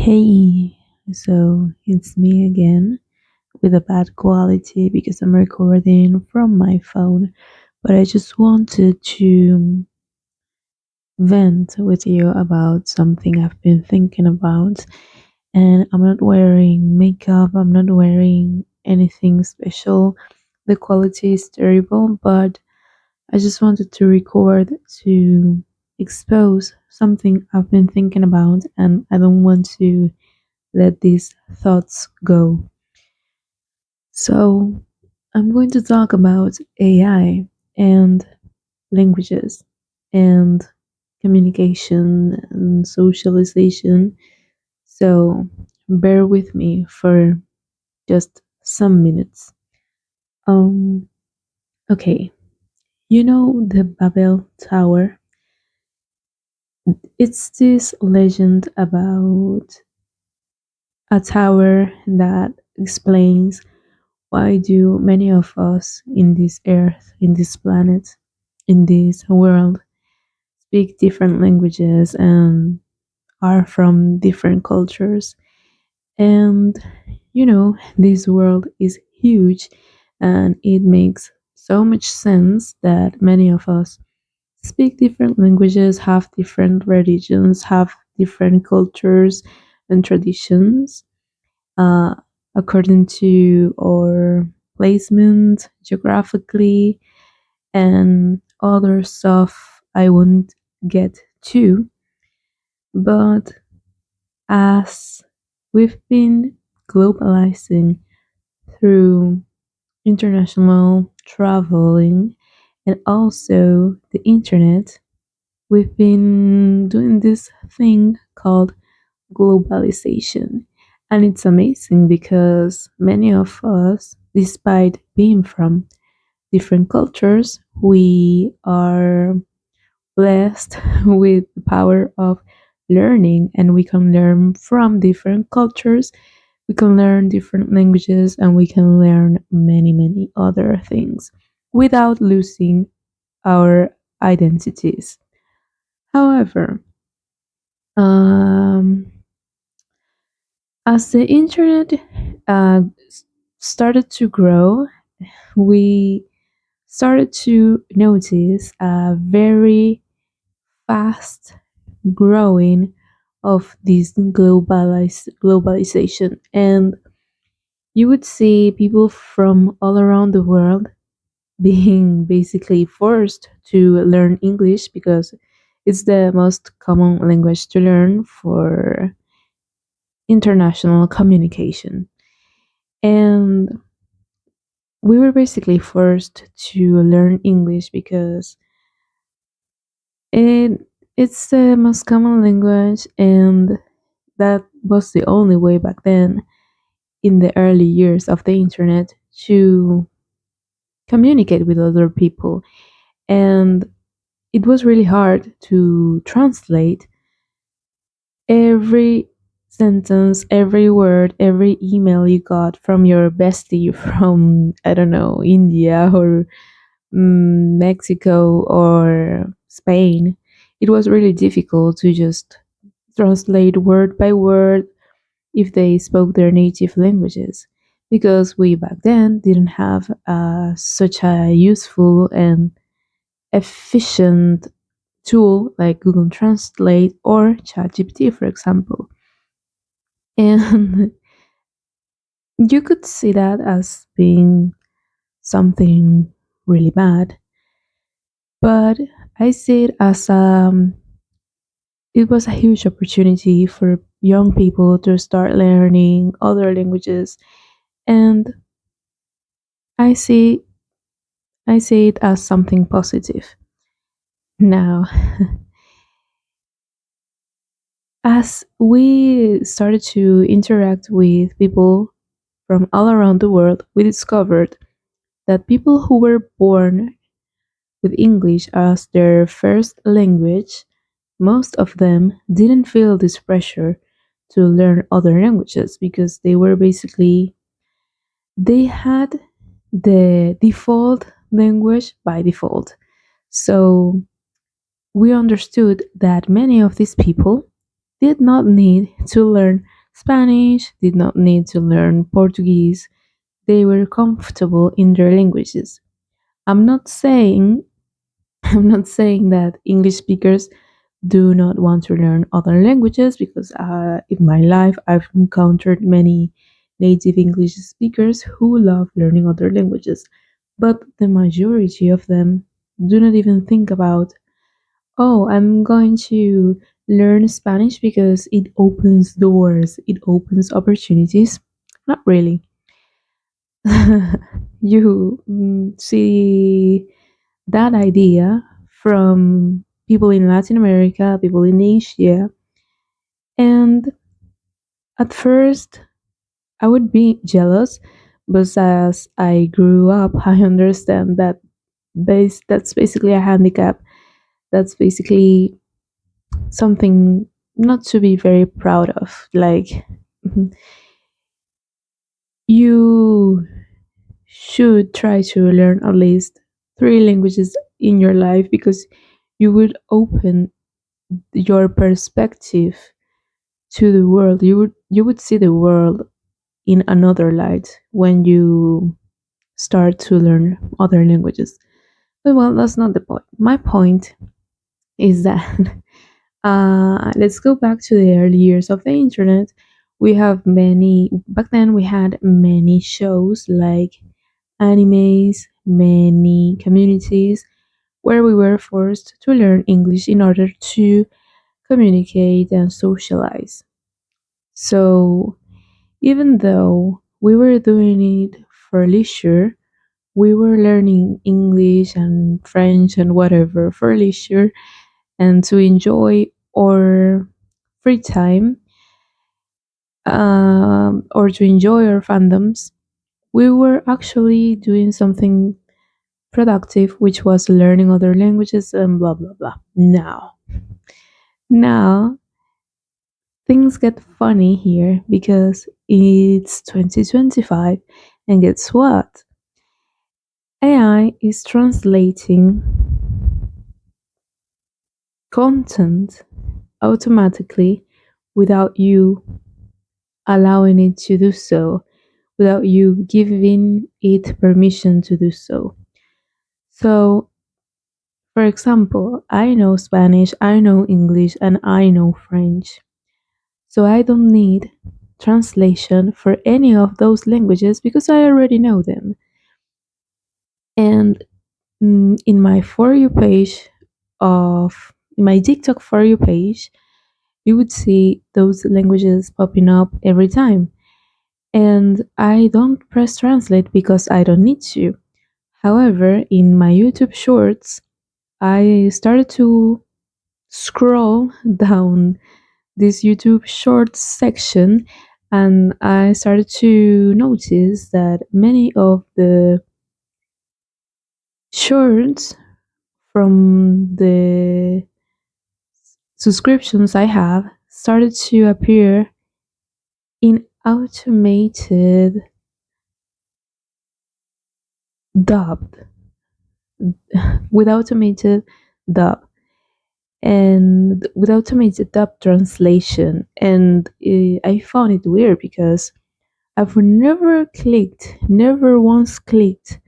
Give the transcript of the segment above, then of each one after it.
Hey, so it's me again with a bad quality because I'm recording from my phone, but I just wanted to vent with you about something I've been thinking about. And I'm not wearing makeup, I'm not wearing anything special. The quality is terrible, but I just wanted to record to expose something I've been thinking about, and I don't want to let these thoughts go. So, I'm going to talk about AI and languages and communication and socialization. So, bear with me for just some minutes. Um, okay, you know the Babel Tower? It's this legend about a tower that explains why do many of us in this earth, in this planet, in this world speak different languages and are from different cultures? And this world is huge and it makes so much sense that many of us speak different languages, have different religions, have different cultures and traditions uh, according to our placement geographically and other stuff I won't get to. But as we've been globalizing through international traveling and also the internet, we've been doing this thing called globalization. And it's amazing because many of us, despite being from different cultures, we are blessed with the power of learning and we can learn from different cultures. We can learn different languages and we can learn many other things without losing our identities. However, um, as the internet started to grow, we started to notice a very fast growing of this globalization, and you would see people from all around the world being basically forced to learn English because it's the most common language to learn for international communication. And we were basically forced to learn English because it it's the most common language, and that was the only way back then in the early years of the internet to communicate with other people. And it was really hard to translate every sentence, every word, every email you got from your bestie from, I don't know, India or Mexico or Spain. It was really difficult to just translate word by word if they spoke their native languages, because we back then didn't have such a useful and efficient tool like Google Translate or ChatGPT, for example. And you could see that as being something really bad, but I see it as it was a huge opportunity for young people to start learning other languages, and I see I see it as something positive. Now, as we started to interact with people from all around the world, we discovered that people who were born with English as their first language, most of them didn't feel this pressure to learn other languages because they had the default language by default. So we understood that many of these people did not need to learn Spanish, did not need to learn Portuguese. They were comfortable in their languages. I'm not saying I'm not saying that English speakers do not want to learn other languages because in my life I've encountered many native English speakers who love learning other languages, but the majority of them do not even think about, oh, I'm going to learn Spanish because it opens doors, it opens opportunities. Not really. You see that idea from people in Latin America, people in Asia, and at first I would be jealous, but as I grew up, I understand that that's basically a handicap. That's basically something not to be very proud of. Like, you should try to learn at least three languages in your life because you would open your perspective to the world. You would see the world in another light when you start to learn other languages. But well, that's not the point. My point is that let's go back to the early years of the internet. We have many, back then we had many shows like animes, many communities where we were forced to learn English in order to communicate and socialize. So even though we were doing it for leisure, we were learning English and French and whatever for leisure and to enjoy our free time, or to enjoy our fandoms. We were actually doing something productive, which was learning other languages and blah blah blah. Now things get funny here because it's 2025, and guess what? AI is translating content automatically without you allowing it to do so, without you giving it permission to do so. So, for example, I know Spanish, I know English, and I know French. So I don't need translation for any of those languages because I already know them. And in my For You page in my TikTok For You page, you would see those languages popping up every time. And I don't press translate because I don't need to. However, in my YouTube shorts, I started to scroll down this YouTube shorts section and I started to notice that many of the shorts from the subscriptions I have started to appear in automated dubbed with automated dub and with automated dub translation, and I found it weird because I've never once clicked,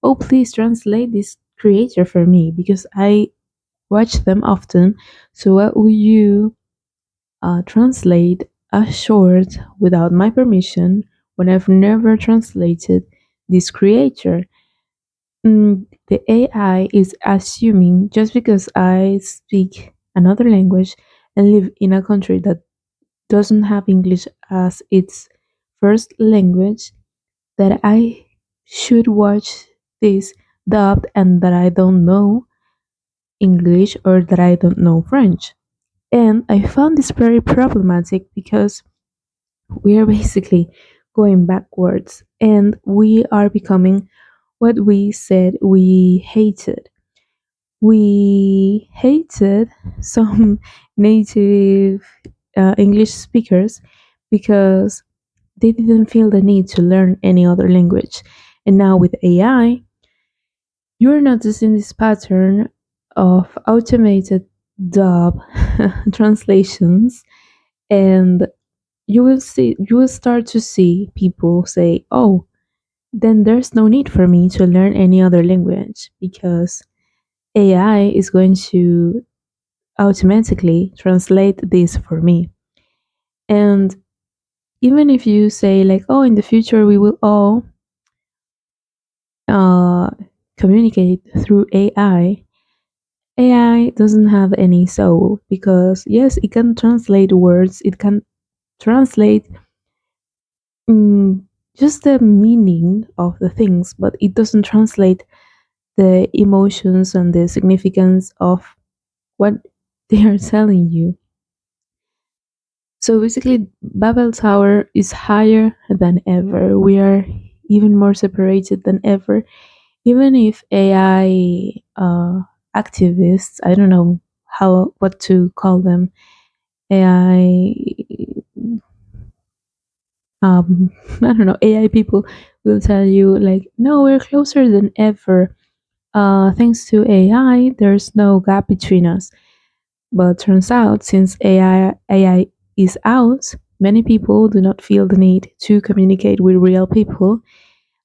oh please translate this creator for me, because I watch them often. So why would you translate a short without my permission when I've never translated this creator? The AI is assuming just because I speak another language and live in a country that doesn't have English as its first language that I should watch this dubbed and that I don't know English or that I don't know French. And I found this very problematic because we are basically going backwards and we are becoming what we said we hated. We hated some native English speakers because they didn't feel the need to learn any other language. And now with AI, you're noticing this pattern of automated dub translations, and you will start to see people say, "Oh, then there's no need for me to learn any other language because AI is going to automatically translate this for me." And even if you say like, "Oh, in the future we will all uh, communicate through AI," AI doesn't have any soul because yes, it can translate words, it can translate mm, just the meaning of the things, but it doesn't translate the emotions and the significance of what they are telling you. So basically, Babel Tower is higher than ever. We are even more separated than ever. Even if AI activists, I don't know how what to call them, AI, I don't know, AI people will tell you like, no, we're closer than ever. Thanks to AI, there's no gap between us. But turns out, since AI is out, many people do not feel the need to communicate with real people,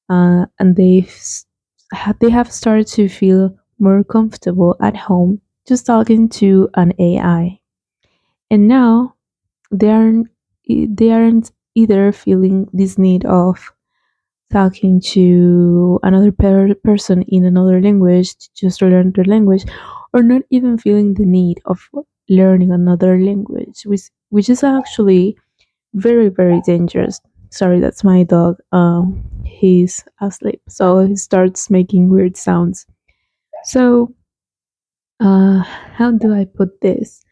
and they have started to feel more comfortable at home just talking to an AI. And now they aren't they aren't either feeling this need of talking to another person in another language just to learn their language, or not even feeling the need of learning another language, which is actually very very dangerous. Sorry, that's my dog. He's asleep, so he starts making weird sounds. So how do I put this?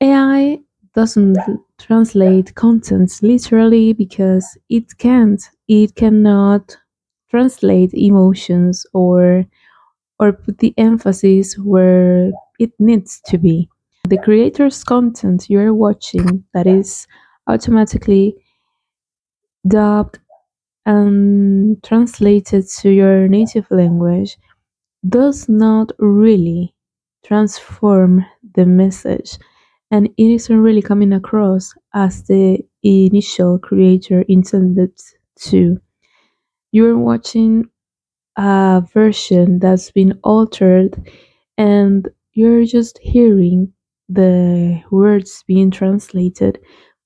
AI doesn't translate content literally because it can't. It cannot translate emotions or put the emphasis where it needs to be. The creator's content you're watching that is automatically dubbed and translated to your native language does not really transform the message, and it isn't really coming across as the initial creator intended to. You're watching a version that's been altered, and you're just hearing the words being translated,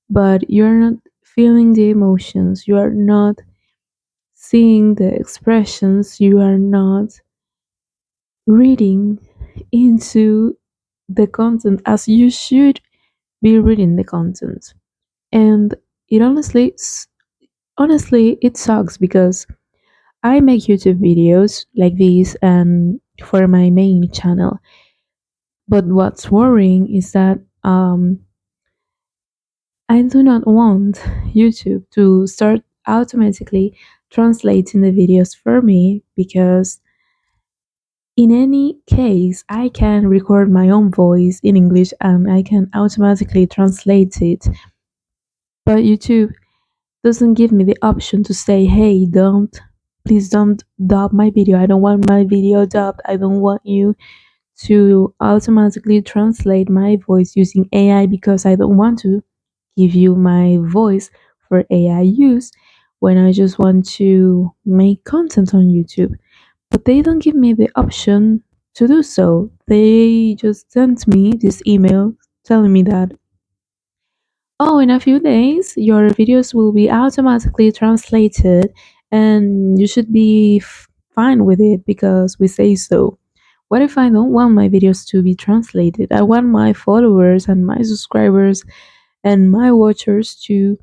but you're not feeling the emotions, you are not seeing the expressions, you are not reading into the content as you should be reading the content. And it honestly it sucks because I make YouTube videos like these and for my main channel. But what's worrying is that I do not want YouTube to start automatically translating the videos for me because in any case I can record my own voice in English and I can automatically translate it. But YouTube doesn't give me the option to say, hey, please don't dub my video. I don't want my video dubbed. I don't want you to automatically translate my voice using AI because I don't want to give you my voice for AI use when I just want to make content on YouTube. But they don't give me the option to do so. They just sent me this email telling me that, oh, in a few days, your videos will be automatically translated and you should be fine with it because we say so. What if I don't want my videos to be translated? I want my followers and my subscribers and my watchers to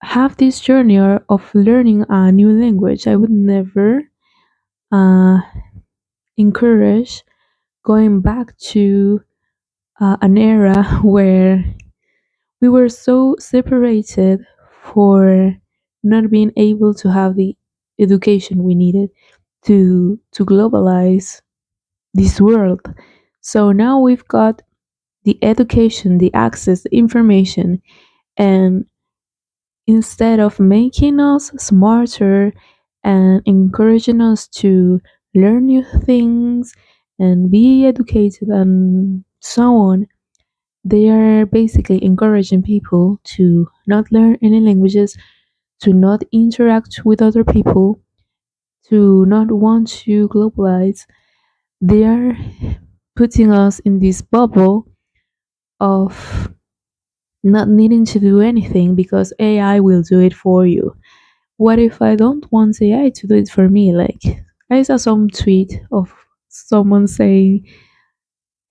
have this journey of learning a new language. I would never uh, encourage going back to an era where we were so separated for not being able to have the education we needed to globalize this world. So now we've got the education, the access, the information, and instead of making us smarter and encouraging us to learn new things and be educated and so on, they are basically encouraging people to not learn any languages, to not interact with other people, to not want to globalize. They are putting us in this bubble of not needing to do anything because AI will do it for you. What if I don't want AI to do it for me? Like, I saw some tweet of someone saying,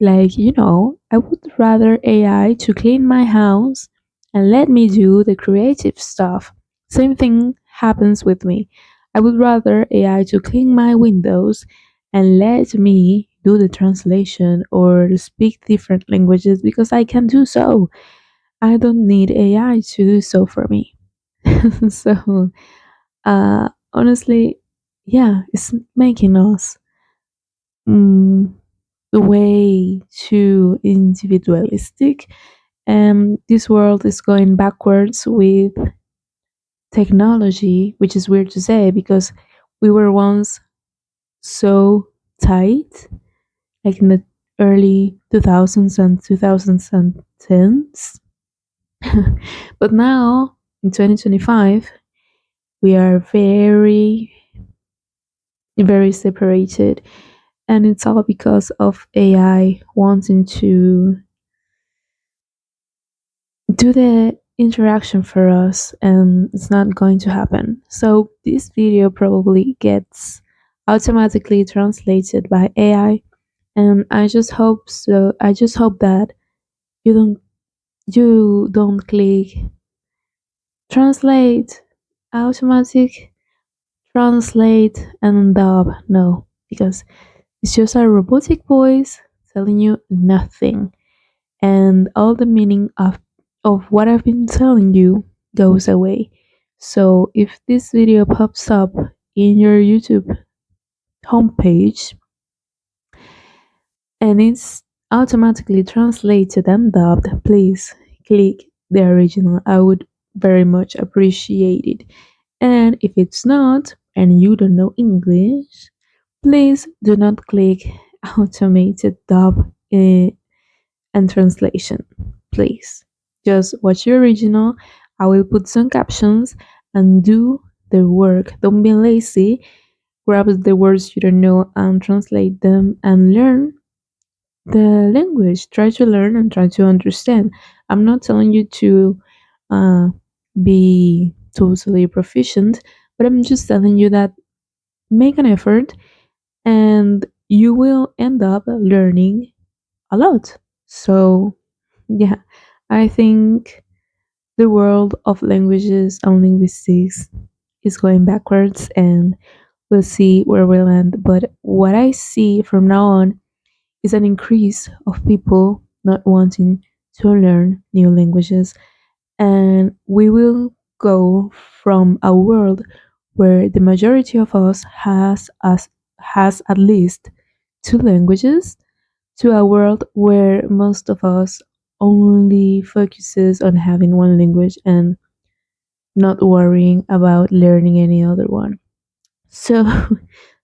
I would rather AI to clean my house and let me do the creative stuff. Same thing happens with me. I would rather AI to clean my windows and let me do the translation or speak different languages because I can do so. I don't need AI to do so for me. So, honestly, yeah, it's making us mm, way too individualistic. And this world is going backwards with technology, which is weird to say because we were once so tight, like in the early 2000s and 2010s. But now, in 2025, we are very, very separated. And it's all because of AI wanting to do the interaction for us, and it's not going to happen. So this video probably gets automatically translated by AI, and I just hope that you don't click translate, automatic translate and dub. No, because it's just a robotic voice telling you nothing, and all the meaning of what I've been telling you goes away. So if this video pops up in your YouTube homepage and it's automatically translated and dubbed, please click the original. I would very much appreciate it. And if it's not and you don't know English, please do not click automated dub and translation. Please just watch the original. I will put some captions and do the work. Don't be lazy. Grab the words you don't know and translate them and learn the language. Try to learn and try to understand. I'm not telling you to uh, be totally proficient, but I'm just telling you that make an effort and you will end up learning a lot. So, yeah, I think the world of languages and linguistics is going backwards, and we'll see where we land. But what I see from now on is an increase of people not wanting to learn new languages, and we will go from a world where the majority of us has at least two languages to a world where most of us only focuses on having one language and not worrying about learning any other one. So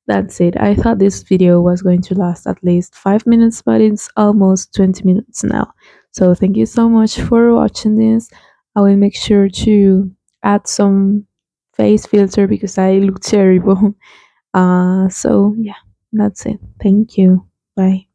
that's it. I thought this video was going to last at least 5 minutes, but it's almost 20 minutes now. So thank you so much for watching this. I will make sure to add some face filter because I look terrible. So yeah, that's it. Thank you. Bye.